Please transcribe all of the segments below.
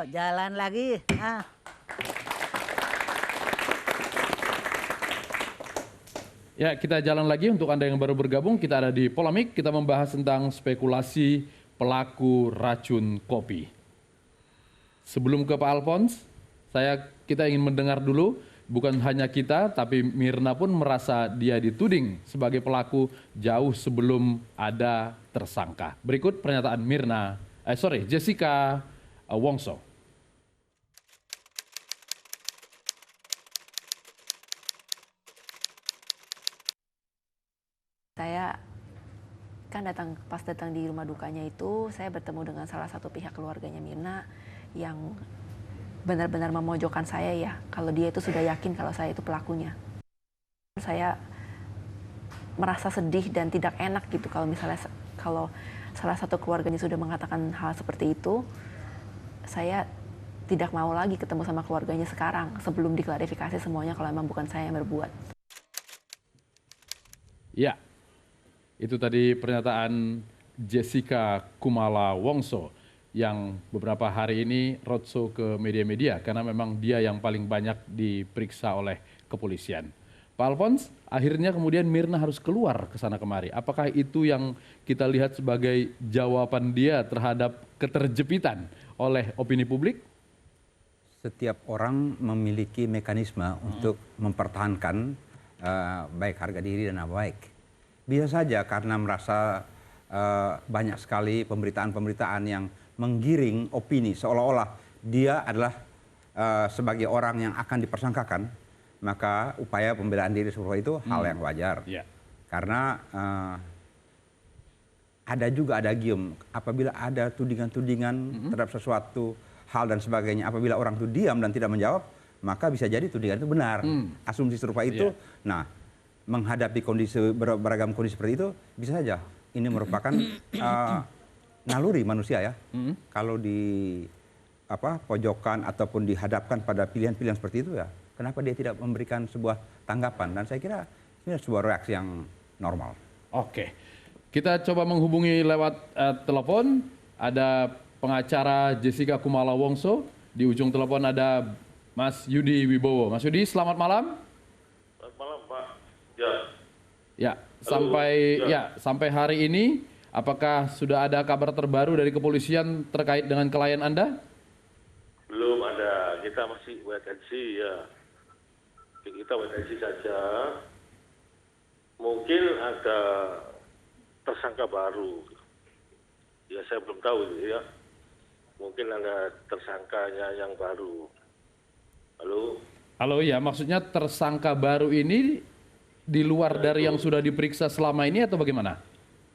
Ayo jalan lagi. Ah. Ya, kita jalan lagi untuk Anda yang baru bergabung. Kita ada di Polemik, kita membahas tentang spekulasi pelaku racun kopi. Sebelum ke Pak Alphonse, kita ingin mendengar dulu, bukan hanya kita, tapi Mirna pun merasa dia dituding sebagai pelaku jauh sebelum ada tersangka. Berikut pernyataan Jessica Wongso. Saya kan pas datang di rumah dukanya itu, saya bertemu dengan salah satu pihak keluarganya Mirna yang benar-benar memojokkan saya ya, kalau dia itu sudah yakin kalau saya itu pelakunya. Saya merasa sedih dan tidak enak gitu kalau salah satu keluarganya sudah mengatakan hal seperti itu. Saya tidak mau lagi ketemu sama keluarganya sekarang sebelum diklarifikasi semuanya kalau memang bukan saya yang berbuat. Ya, itu tadi pernyataan Jessica Kumala Wongso yang beberapa hari ini roadshow ke media-media karena memang dia yang paling banyak diperiksa oleh kepolisian. Pak Alphonse, akhirnya kemudian Mirna harus keluar ke sana kemari. Apakah itu yang kita lihat sebagai jawaban dia terhadap keterjepitan oleh opini publik? Setiap orang memiliki mekanisme untuk mempertahankan baik harga diri dan nama baik. Bisa saja karena merasa banyak sekali pemberitaan-pemberitaan yang menggiring opini seolah-olah dia adalah sebagai orang yang akan dipersangkakan, maka upaya pembelaan diri seperti itu hal yang wajar. Yeah. Karena ada juga adagium, apabila ada tudingan-tudingan terhadap sesuatu hal dan sebagainya, apabila orang itu diam dan tidak menjawab, maka bisa jadi tudingan itu benar. Asumsi serupa itu, nah menghadapi beragam kondisi seperti itu, bisa saja ini merupakan naluri manusia ya. Kalau di pojokan ataupun dihadapkan pada pilihan-pilihan seperti itu ya, kenapa dia tidak memberikan sebuah tanggapan? Dan saya kira ini sebuah reaksi yang normal. Oke, kita coba menghubungi lewat telepon. Ada pengacara Jessica Kumala Wongso. Di ujung telepon ada Mas Yudi Wibowo. Mas Yudi, selamat malam. Selamat malam, Pak. Ya. Ya, Halo, sampai hari ini, apakah sudah ada kabar terbaru dari kepolisian terkait dengan klien Anda? Belum ada, kita masih wait and see ya. Kita wait and see saja. Mungkin ada tersangka baru. Ya saya belum tahu itu ya. Mungkin ada tersangkanya yang baru. Halo? Halo, ya, maksudnya tersangka baru ini di luar dari yang sudah diperiksa selama ini atau bagaimana?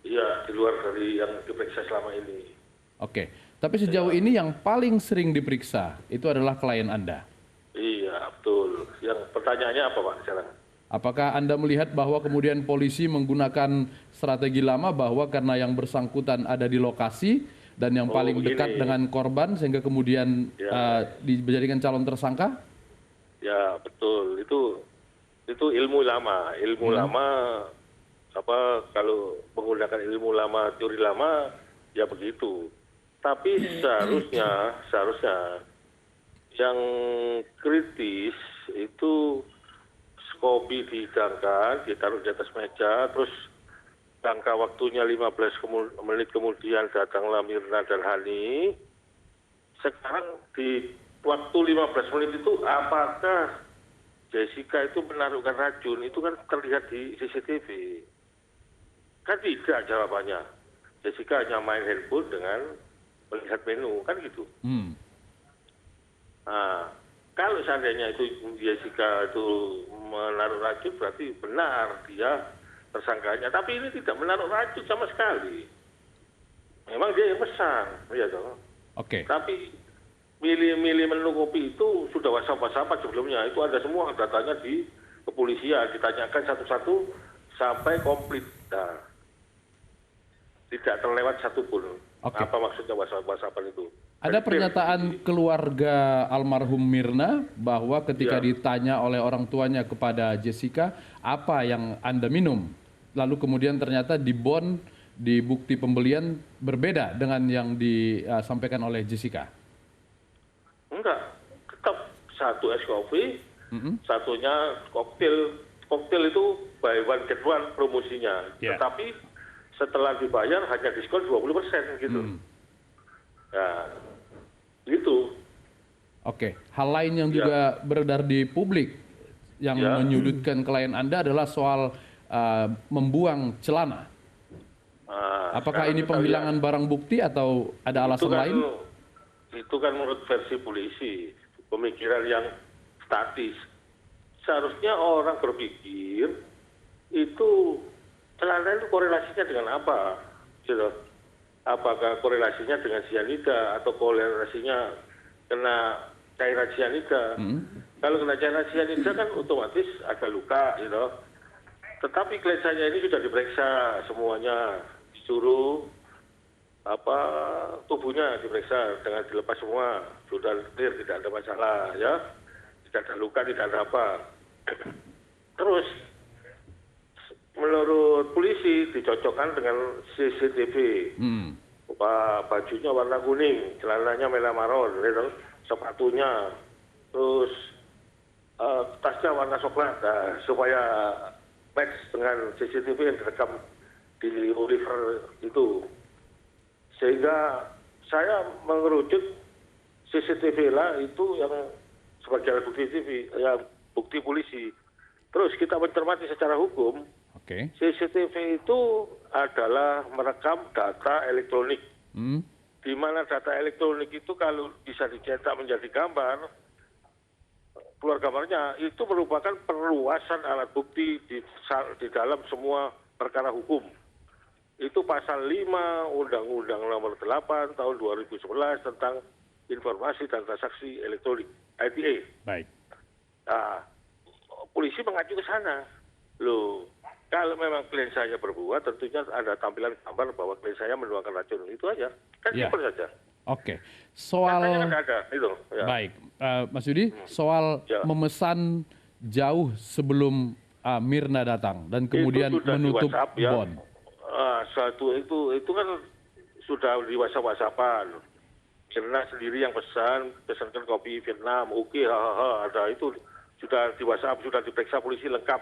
Iya, di luar dari yang diperiksa selama ini. Oke, tapi sejauh ini yang paling sering diperiksa itu adalah klien Anda. Iya, betul. Yang pertanyaannya apa, Pak, sekarang? Apakah Anda melihat bahwa kemudian polisi menggunakan strategi lama bahwa karena yang bersangkutan ada di lokasi dan yang paling dekat dengan korban sehingga kemudian dijadikan calon tersangka? Ya, betul. Itu ilmu lama. Ilmu lama kalau menggunakan ilmu lama, teori lama ya begitu. Tapi seharusnya yang kritis itu kopi dihidangkan, ditaruh di atas meja, terus jangka waktunya 15 menit kemudian datanglah Mirna dan Hani. Sekarang di waktu 15 menit itu apakah Jessica itu menaruhkan racun? Itu kan terlihat di CCTV. Kan tidak jawabannya. Jessica hanya main handphone dengan melihat menu, kan gitu. Nah, kalau seandainya itu Jessica itu menaruh racun berarti benar dia tersangkanya. Tapi ini tidak menaruh racun sama sekali. Memang dia yang pesan, ya toh. Oke. Tapi milih-milih menu kopi itu sudah WhatsApp sebelumnya. Itu ada semua datanya di kepolisian. Ditanyakan satu-satu sampai komplit. Nah, tidak terlewat satupun. Oke. Apa maksudnya WhatsApp-WhatsAppan itu? Ada pernyataan keluarga almarhum Mirna bahwa ketika ditanya oleh orang tuanya kepada Jessica, apa yang Anda minum? Lalu kemudian ternyata di bukti pembelian berbeda dengan yang disampaikan oleh Jessica. Enggak, tetap satu es kopi, satunya koktail. Koktail itu buy one get one promosinya. Ya. Tetapi setelah dibayar hanya diskon 20% gitu. Ya, gitu. Oke, hal lain yang juga beredar di publik yang menyudutkan klien Anda adalah soal membuang celana. Apakah ini penghilangan barang bukti atau ada alasan lain? Itu kan menurut versi polisi, pemikiran yang statis. Seharusnya orang berpikir itu celana itu korelasinya dengan apa, gitu. Apakah korelasinya dengan cyanida atau korelasinya kena cairan cyanida? Kalau kena cairan cyanida kan otomatis ada luka, gitu. Tetapi klien saya ini sudah diperiksa semuanya, disuruh tubuhnya diperiksa dengan dilepas semua, sudah clear, tidak ada masalah, ya, tidak ada luka, tidak ada apa. Terus menurut polisi dicocokkan dengan CCTV, bajunya warna kuning, celananya merah maron, gitu, sepatunya, terus tasnya warna coklat, supaya match dengan CCTV yang direkam di Oliver itu. Sehingga saya mengerucut CCTV lah itu yang sebagai bukti TV, ya bukti polisi. Terus kita mencermati secara hukum, CCTV itu adalah merekam data elektronik. Di mana data elektronik itu kalau bisa dicetak menjadi gambar, keluar gambarnya itu merupakan perluasan alat bukti di dalam semua perkara hukum. Itu pasal 5 Undang-Undang Nomor 8 Tahun 2011 tentang Informasi dan Transaksi Elektronik, ITA. Baik. Nah, polisi mengacu ke sana. Loh, kalau memang klien saya berbuat, tentunya ada tampilan gambar bahwa klien saya menuangkan racun. Itu aja. Kan simpel saja. Oke. Soal kan ada, itu. Ya. Baik, Mas Yudi, soal memesan jauh sebelum Mirna datang dan kemudian menutup bon. Itu kan sudah di WhatsApp-WhatsAppan. Mirna sendiri yang pesankan kopi Vietnam, oke, ada itu sudah di WhatsApp, sudah diperiksa polisi lengkap.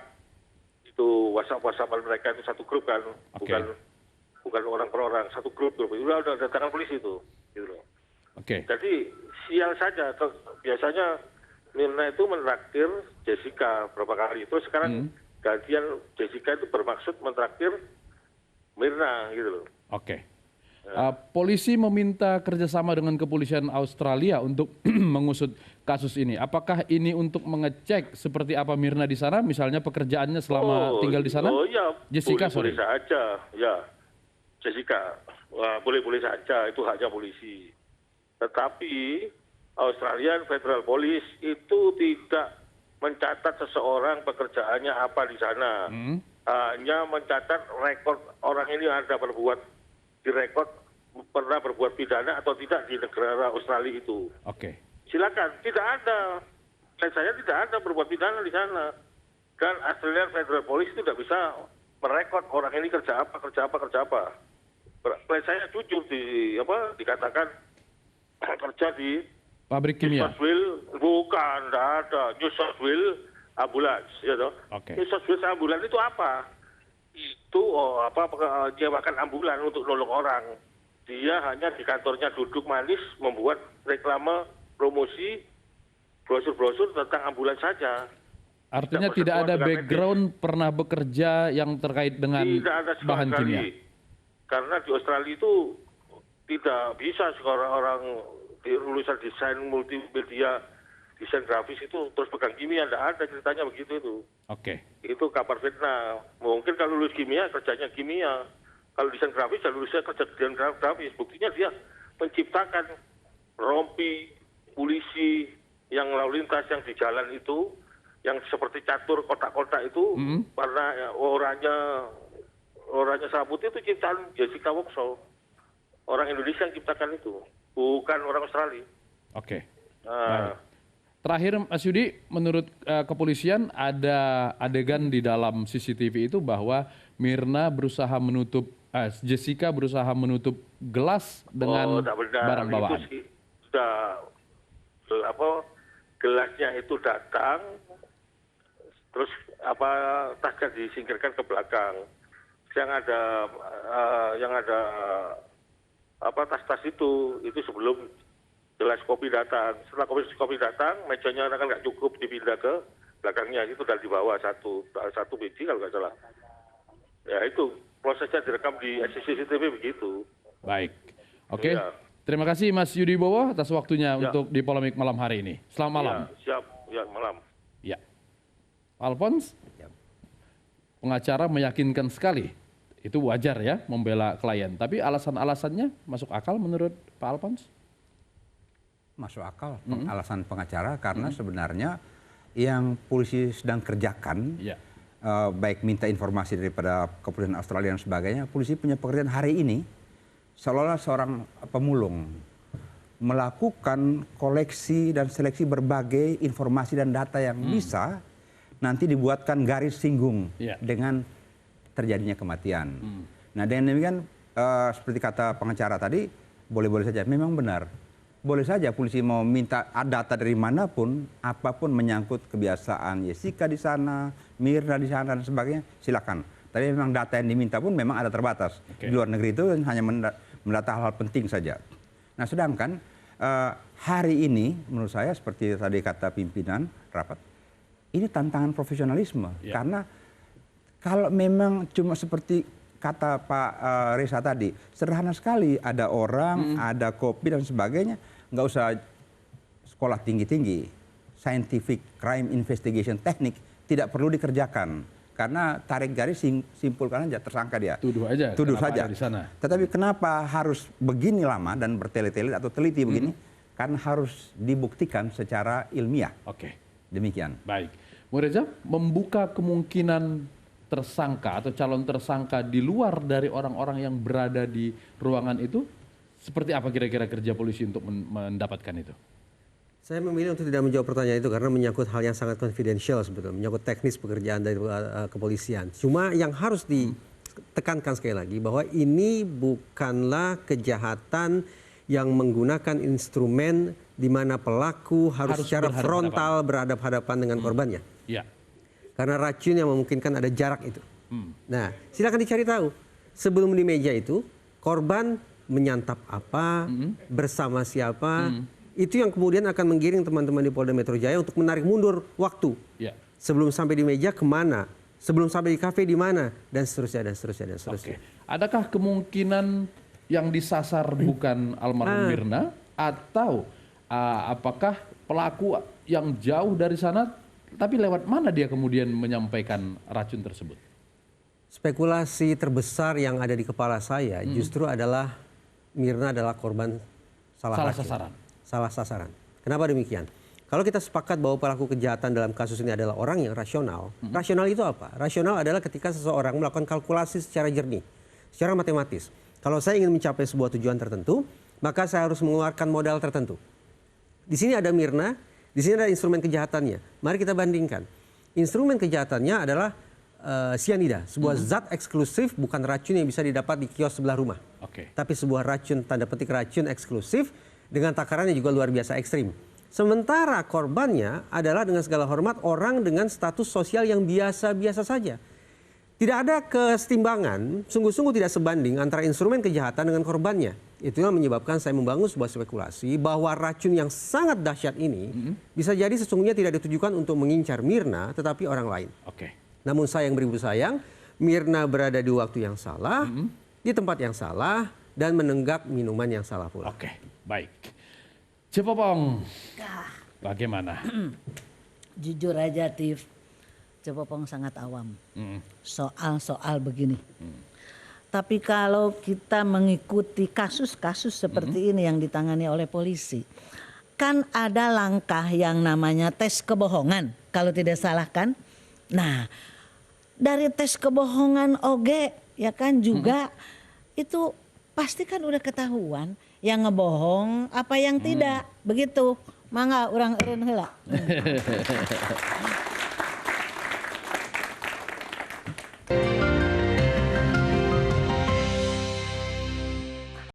Itu WhatsApp-WhatsAppan mereka itu satu grup kan, bukan orang per orang, satu grup. Udah datangkan polisi itu. Gitu loh. Jadi sial saja. Biasanya Mirna itu menraktir Jessica berapa kali. Terus sekarang gantian Jessica itu bermaksud mentraktir Mirna gitu loh. Polisi meminta kerjasama dengan kepolisian Australia untuk mengusut kasus ini. Apakah ini untuk mengecek seperti apa Mirna di sana, misalnya pekerjaannya selama tinggal di sana? Oh iya, Jessica, boleh saja, ya. Jessica, boleh saja, itu haknya polisi. Tetapi Australian Federal Police itu tidak mencatat seseorang pekerjaannya apa di sana. Hanya mencatat rekod orang ini ada direkod pernah berbuat pidana atau tidak di negara Australia itu. Silakan, tidak ada. Saya tidak ada berbuat pidana di sana. Dan Australian Federal Police itu tidak bisa merekod orang ini kerja apa. Saya jujur dikatakan kerja di pabrik kimia. New South Wales, bukan, tidak ada. New South Wales ambulans, ya toh. New South Wales ambulans itu apa? Itu menyewakan ambulan untuk nolong orang. Dia hanya di kantornya duduk manis membuat reklame, promosi, brosur-brosur tentang ambulan saja. Artinya tidak ada background pernah bekerja yang terkait dengan bahan kimia. Karena di Australia itu tidak bisa orang di lulusan desain multimedia, desain grafis itu terus pegang kimia, tidak ada ceritanya begitu itu. Itu kabar fitnah. Mungkin kalau lulus kimia kerjanya kimia, kalau desain grafis ya lulusnya kerja desain grafis. Buktinya dia menciptakan rompi polisi yang lalu lintas yang di jalan itu, yang seperti catur kotak-kotak itu, warna oranye serabut itu ciptaan Jessica Wokso. Orang Indonesia yang ciptakan itu, bukan orang Australia. Terakhir Mas Yudi, menurut kepolisian ada adegan di dalam CCTV itu bahwa Mirna berusaha menutup, Jessica berusaha menutup gelas dengan barang bawaan. Itu sudah gelasnya itu datang, terus tasnya disingkirkan ke belakang. Yang ada tas-tas itu sebelum gelas kopi datang. Setelah kopi datang, mejanya kan nggak cukup, dipindah ke belakangnya, itu dan dibawa satu biji kalau nggak salah. Ya itu prosesnya direkam di CCTV begitu. Baik, oke. Iya. Terima kasih Mas Yudi Bowo atas waktunya Ya. untuk di polemik malam hari ini. Selamat malam. Ya, siap, ya malam. Ya, Alphonse, Ya. pengacara meyakinkan sekali. Itu wajar ya membela klien. Tapi alasan-alasannya masuk akal menurut Pak Alphonse? Masuk akal alasan pengacara karena sebenarnya yang polisi sedang kerjakan, Ya. baik minta informasi daripada kepolisian Australia dan sebagainya, polisi punya pekerjaan hari ini seolah-olah seorang pemulung melakukan koleksi dan seleksi berbagai informasi dan data yang bisa nanti dibuatkan garis singgung Ya. dengan terjadinya kematian. Nah dengan demikian seperti kata pengacara tadi, boleh-boleh saja, memang benar. Boleh saja polisi mau minta data dari manapun, apapun menyangkut kebiasaan Jessica di sana, Mirna di sana dan sebagainya, silakan. Tapi memang data yang diminta pun memang ada terbatas. Oke. Di luar negeri itu hanya mendata hal-hal penting saja. Nah sedangkan hari ini menurut saya seperti tadi kata pimpinan rapat, ini tantangan profesionalisme. Ya. Karena kalau memang cuma seperti kata Pak Reza tadi, sederhana sekali, ada orang, ada kopi dan sebagainya, nggak usah sekolah tinggi-tinggi, scientific crime investigation teknik tidak perlu dikerjakan. Karena tarik garis simpulkan aja, tersangka dia. Tuduh aja. Tuduh kenapa saja. ada di sana. Tetapi kenapa harus begini lama dan bertele-tele atau teliti begini? Karena harus dibuktikan secara ilmiah. Oke, Demikian. baik. Bu Reza, membuka kemungkinan tersangka atau calon tersangka di luar dari orang-orang yang berada di ruangan itu, seperti apa kira-kira kerja polisi untuk mendapatkan itu? Saya memilih untuk tidak menjawab pertanyaan itu karena menyangkut hal yang sangat confidential sebetulnya, menyangkut teknis pekerjaan dari kepolisian. Cuma yang harus ditekankan sekali lagi bahwa ini bukanlah kejahatan yang menggunakan instrumen di mana pelaku harus secara frontal berhadapan-hadapan dengan korbannya. Ya. Karena racun yang memungkinkan ada jarak itu. Nah, silakan dicari tahu. Sebelum di meja itu, korban menyantap apa, bersama siapa, itu yang kemudian akan menggiring teman-teman di Polda Metro Jaya untuk menarik mundur waktu. Ya. Sebelum sampai di meja kemana, sebelum sampai di kafe di mana, dan seterusnya, dan seterusnya, dan seterusnya. Oke. Adakah kemungkinan yang disasar bukan almarhum Mirna, atau apakah pelaku yang jauh dari sana, tapi lewat mana dia kemudian menyampaikan racun tersebut? Spekulasi terbesar yang ada di kepala saya justru adalah Mirna adalah korban salah racun. sasaran. Salah sasaran. Kenapa demikian? Kalau kita sepakat bahwa pelaku kejahatan dalam kasus ini adalah orang yang rasional, rasional itu apa? Rasional adalah ketika seseorang melakukan kalkulasi secara jernih, secara matematis. Kalau saya ingin mencapai sebuah tujuan tertentu, maka saya harus mengeluarkan modal tertentu. Di sini ada Mirna, di sini ada instrumen kejahatannya. Mari kita bandingkan. Instrumen kejahatannya adalah sianida, sebuah zat eksklusif, bukan racun yang bisa didapat di kios sebelah rumah. Oke. Tapi sebuah racun, tanda petik racun eksklusif, dengan takarannya juga luar biasa ekstrim. Sementara korbannya adalah dengan segala hormat orang dengan status sosial yang biasa-biasa saja. Tidak ada kesetimbangan, sungguh-sungguh tidak sebanding antara instrumen kejahatan dengan korbannya. Itulah menyebabkan saya membangun sebuah spekulasi bahwa racun yang sangat dahsyat ini bisa jadi sesungguhnya tidak ditujukan untuk mengincar Mirna, tetapi orang lain. Oke. Namun sayang beribu sayang, Mirna berada di waktu yang salah, di tempat yang salah, dan menenggak minuman yang salah pula. Oke, baik. Cepopong, bagaimana? Jujur aja, Tif. Cepopong sangat awam. Soal-soal begini. Tapi kalau kita mengikuti kasus-kasus seperti ini yang ditangani oleh polisi, kan ada langkah yang namanya tes kebohongan, kalau tidak salah kan? Nah, dari tes kebohongan oge, ya kan juga itu pasti kan udah ketahuan yang ngebohong apa yang tidak, begitu. Mangga urang eureun heula.